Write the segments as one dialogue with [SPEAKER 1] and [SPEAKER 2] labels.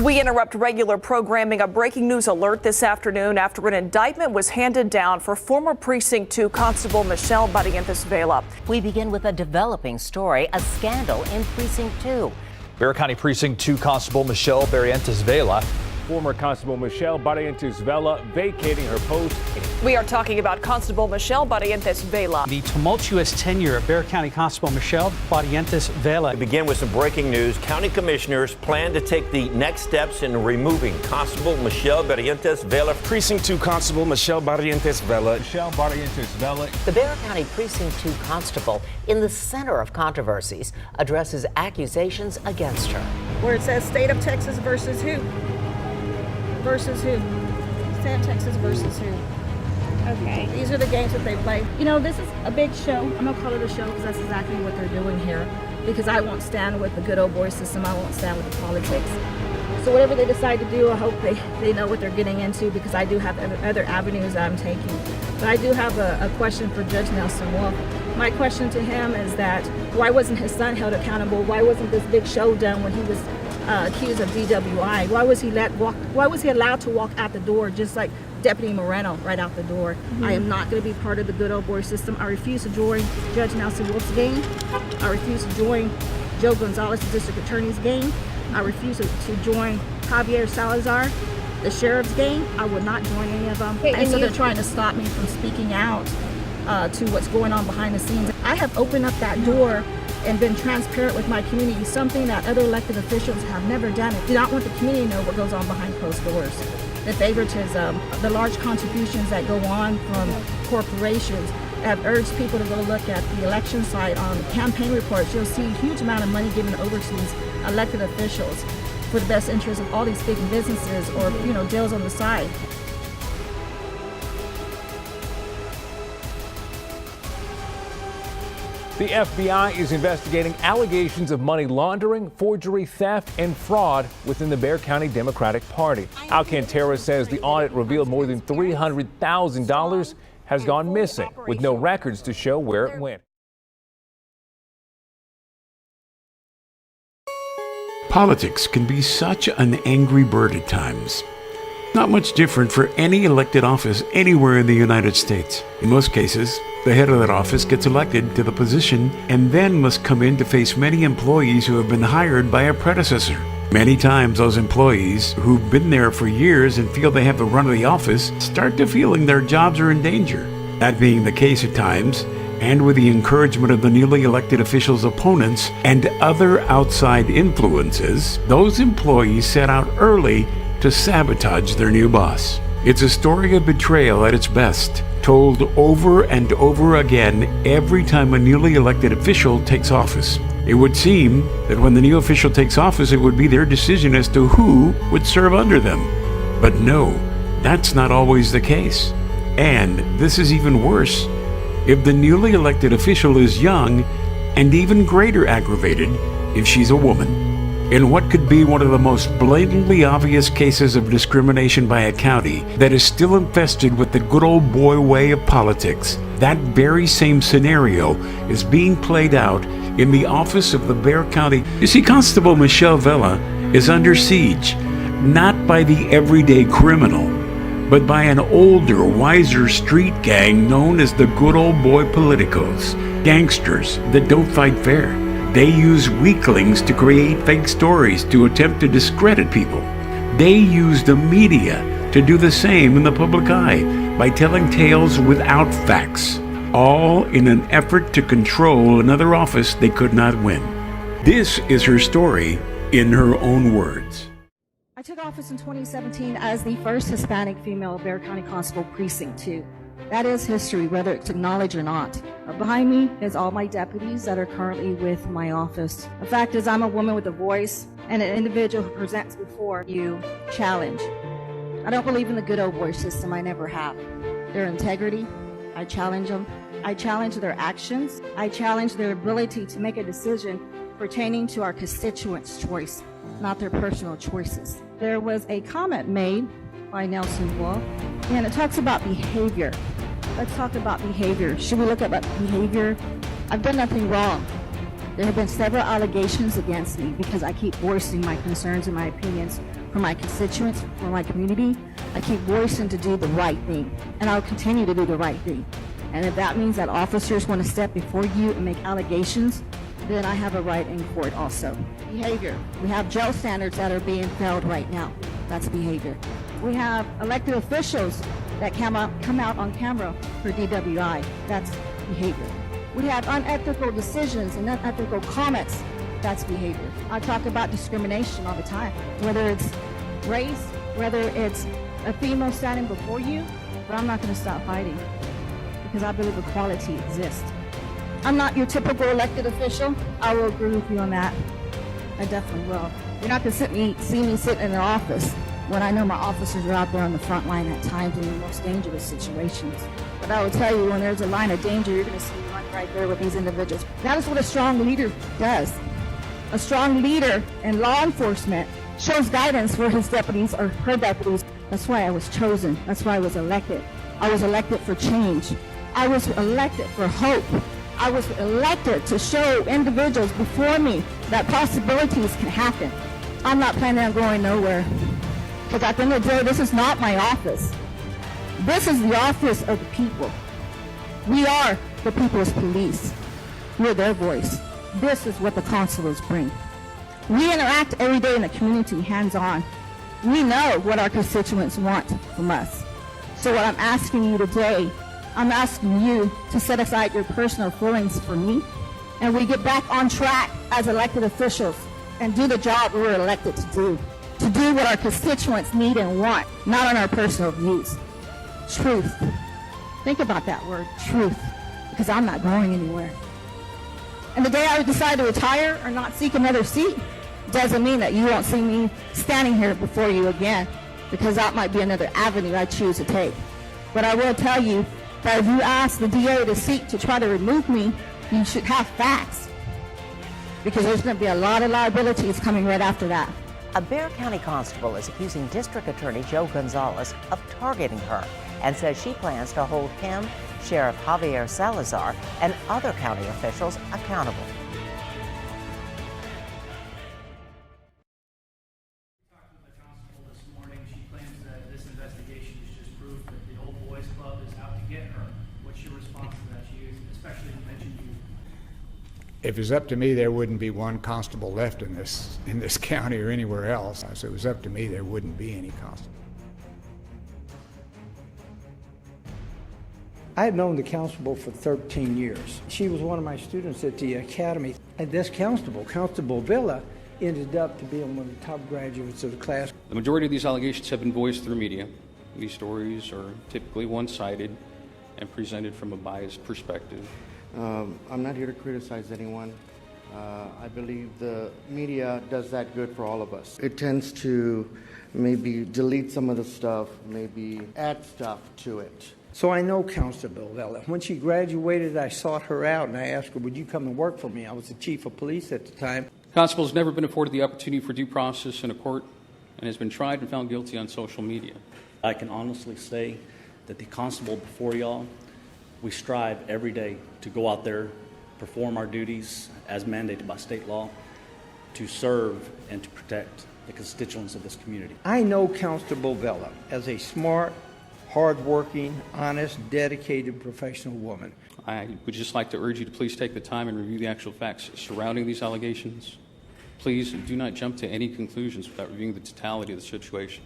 [SPEAKER 1] We interrupt regular programming. A breaking news alert this afternoon after an indictment was handed down for former Precinct 2 Constable Michelle Barrientes Vela.
[SPEAKER 2] We begin with a developing story, a scandal in Precinct 2.
[SPEAKER 3] Bexar County Precinct 2 Constable Michelle Barrientes Vela.
[SPEAKER 4] Former Constable Michelle Barrientes Vela vacating her post.
[SPEAKER 1] We are talking about Constable Michelle Barrientes Vela.
[SPEAKER 5] The tumultuous tenure of Bexar County Constable Michelle Barrientes Vela.
[SPEAKER 6] We begin with some breaking news. County commissioners plan to take the next steps in removing Constable Michelle Barrientes Vela.
[SPEAKER 7] Precinct 2 Constable Michelle Barrientes Vela.
[SPEAKER 4] Michelle Barrientes Vela.
[SPEAKER 2] The Bexar County Precinct 2 Constable, in the center of controversies, addresses accusations against her.
[SPEAKER 8] Where it says state of Texas versus who? Versus who? State of Texas versus who? Okay. These are the games that they play. You know, this is a big show. I'm going to call it a show because that's exactly what they're doing here. Because I won't stand with the good old boy system. I won't stand with the politics. So whatever they decide to do, I hope they know what they're getting into, because I do have other avenues that I'm taking. But I do have a question for Judge Nelson Wolf. My question to him is that why wasn't his son held accountable? Why wasn't this big show done when he was accused of DWI? Why was he allowed to walk out the door just like Deputy Moreno right out the door? I am not going to be part of the good old boy system. I refuse to join Judge Nelson Wolf's game. I refuse to join Joe Gonzalez, the district attorney's game. I refuse to join Javier Salazar, the sheriff's game. I will not join any of them. And so they're trying to stop me from speaking out to what's going on behind the scenes. I have opened up that door and been transparent with my community, something that other elected officials have never done. They do not want the community to know what goes on behind closed doors. The favoritism, the large contributions that go on from corporations. I've urged people to go look at the election site on campaign reports. You'll see a huge amount of money given over to these elected officials for the best interest of all these big businesses or, deals on the side.
[SPEAKER 4] The FBI is investigating allegations of money laundering, forgery, theft, and fraud within the Bexar County Democratic Party. Alcantara says the audit revealed more than $300,000 has gone missing, with no records to show where it went.
[SPEAKER 9] Politics can be such an angry bird at times. Not much different for any elected office anywhere in the United States. In most cases, the head of that office gets elected to the position and then must come in to face many employees who have been hired by a predecessor. Many times those employees who've been there for years and feel they have the run of the office start to feeling their jobs are in danger. That being the case at times, and with the encouragement of the newly elected officials' opponents and other outside influences, those employees set out early to sabotage their new boss. It's a story of betrayal at its best, told over and over again every time a newly elected official takes office. It would seem that when the new official takes office, it would be their decision as to who would serve under them. But no, that's not always the case. And this is even worse if the newly elected official is young, and even greater aggravated if she's a woman. In what could be one of the most blatantly obvious cases of discrimination by a county that is still infested with the good old boy way of politics, that very same scenario is being played out in the office of the Bexar County. You see, Constable Michelle Vela is under siege, not by the everyday criminal, but by an older, wiser street gang known as the good old boy politicos, gangsters that don't fight fair. They use weaklings to create fake stories to attempt to discredit people. They use the media to do the same in the public eye by telling tales without facts, all in an effort to control another office they could not win. This is her story in her own words.
[SPEAKER 8] I took office in 2017 as the first Hispanic female Bexar County Constable Precinct 2. That is history, whether it's acknowledged or not. Behind me is all my deputies that are currently with my office. The fact is, I'm a woman with a voice and an individual who presents before you challenge. I don't believe in the good old boy system. I never have. Their integrity, I challenge them. I challenge their actions. I challenge their ability to make a decision pertaining to our constituents' choice, not their personal choices. There was a comment made by Nelson Wolf, and it talks about behavior. Let's talk about behavior. Should we look at behavior? I've done nothing wrong. There have been several allegations against me because I keep voicing my concerns and my opinions for my constituents, for my community. I keep voicing to do the right thing, and I'll continue to do the right thing. And if that means that officers want to step before you and make allegations, then I have a right in court also. Behavior. We have jail standards that are being failed right now. That's behavior. We have elected officials that come out on camera for DWI. That's behavior. We have unethical decisions and unethical comments. That's behavior. I talk about discrimination all the time, whether it's race, whether it's a female standing before you, but I'm not going to stop fighting because I believe equality exists. I'm not your typical elected official. I will agree with you on that. I definitely will. You're not going to see me sitting in the office when I know my officers are out there on the front line at times in the most dangerous situations. But I will tell you, when there's a line of danger, you're going to see me run right there with these individuals. That is what a strong leader does. A strong leader in law enforcement shows guidance for his deputies or her deputies. That's why I was chosen. That's why I was elected. I was elected for change. I was elected for hope. I was elected to show individuals before me that possibilities can happen. I'm not planning on going nowhere. Because at the end of the day, this is not my office. This is the office of the people. We are the people's police. We're their voice. This is what the constables bring. We interact every day in the community, hands-on. We know what our constituents want from us. So what I'm asking you today, I'm asking you to set aside your personal feelings for me, and we get back on track as elected officials and do the job we were elected to do what our constituents need and want, not on our personal views. Truth. Think about that word, truth, because I'm not going anywhere. And the day I decide to retire or not seek another seat doesn't mean that you won't see me standing here before you again, because that might be another avenue I choose to take. But I will tell you that if you ask the DA to seek to try to remove me, you should have facts, because there's going to be a lot of liabilities coming right after that.
[SPEAKER 2] A Bexar County constable is accusing District Attorney Joe Gonzalez of targeting her and says she plans to hold him, Sheriff Javier Salazar, and other county officials accountable.
[SPEAKER 10] Talked with the constable this morning. She claims that this investigation is just proof that the old boys club is out to get her. What's your response to that? She especially mentioned you.
[SPEAKER 11] If it's up to me, there wouldn't be one constable left in this county or anywhere else. So if it was up to me, there wouldn't be any constable.
[SPEAKER 12] I had known the constable for 13 years. She was one of my students at the academy. And this constable, Constable Vela, ended up to being one of the top graduates of the class.
[SPEAKER 13] The majority of these allegations have been voiced through media. These stories are typically one-sided and presented from a biased perspective.
[SPEAKER 14] I'm not here to criticize anyone. I believe the media does that good for all of us. It tends to maybe delete some of the stuff, maybe add stuff to it.
[SPEAKER 12] So I know Constable Vela. When she graduated, I sought her out and I asked her, would you come and work for me? I was the chief of police at the time.
[SPEAKER 13] Constable has never been afforded the opportunity for due process in a court and has been tried and found guilty on social media.
[SPEAKER 15] I can honestly say that the constable before y'all, we strive every day to go out there, perform our duties as mandated by state law, to serve and to protect the constituents of this community.
[SPEAKER 12] I know Constable Vela as a smart, hardworking, honest, dedicated, professional woman.
[SPEAKER 13] I would just like to urge you to please take the time and review the actual facts surrounding these allegations. Please do not jump to any conclusions without reviewing the totality of the situation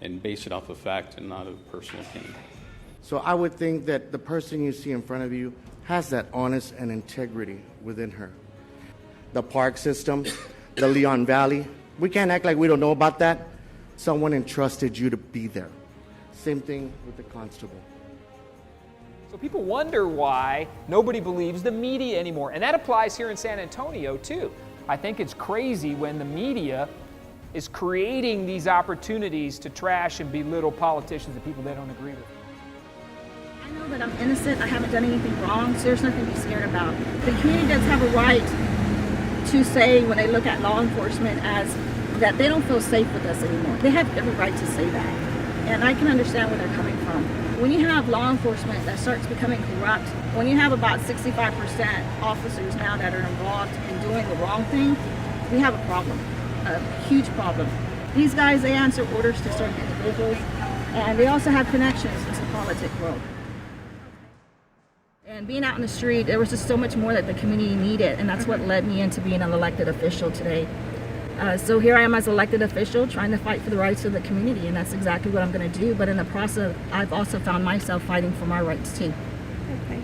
[SPEAKER 13] and base it off of fact and not of personal opinion.
[SPEAKER 14] So I would think that the person you see in front of you has that honest and integrity within her. The park system, the Leon Valley, we can't act like we don't know about that. Someone entrusted you to be there. Same thing with the constable.
[SPEAKER 16] So people wonder why nobody believes the media anymore. And that applies here in San Antonio, too. I think it's crazy when the media is creating these opportunities to trash and belittle politicians and people they don't agree with.
[SPEAKER 8] I know that I'm innocent. I haven't done anything wrong, so there's nothing to be scared about. The community does have a right to say when they look at law enforcement as that they don't feel safe with us anymore. They have every right to say that. And I can understand where they're coming from. When you have law enforcement that starts becoming corrupt, when you have about 65% officers now that are involved in doing the wrong thing, we have a problem, a huge problem. These guys, they answer orders to certain individuals, and they also have connections into the politics world. And being out in the street, there was just so much more that the community needed, and that's what led me into being an elected official today. So here I am as elected official trying to fight for the rights of the community, and that's exactly what I'm going to do. But in the process, I've also found myself fighting for my rights too.
[SPEAKER 17] Okay.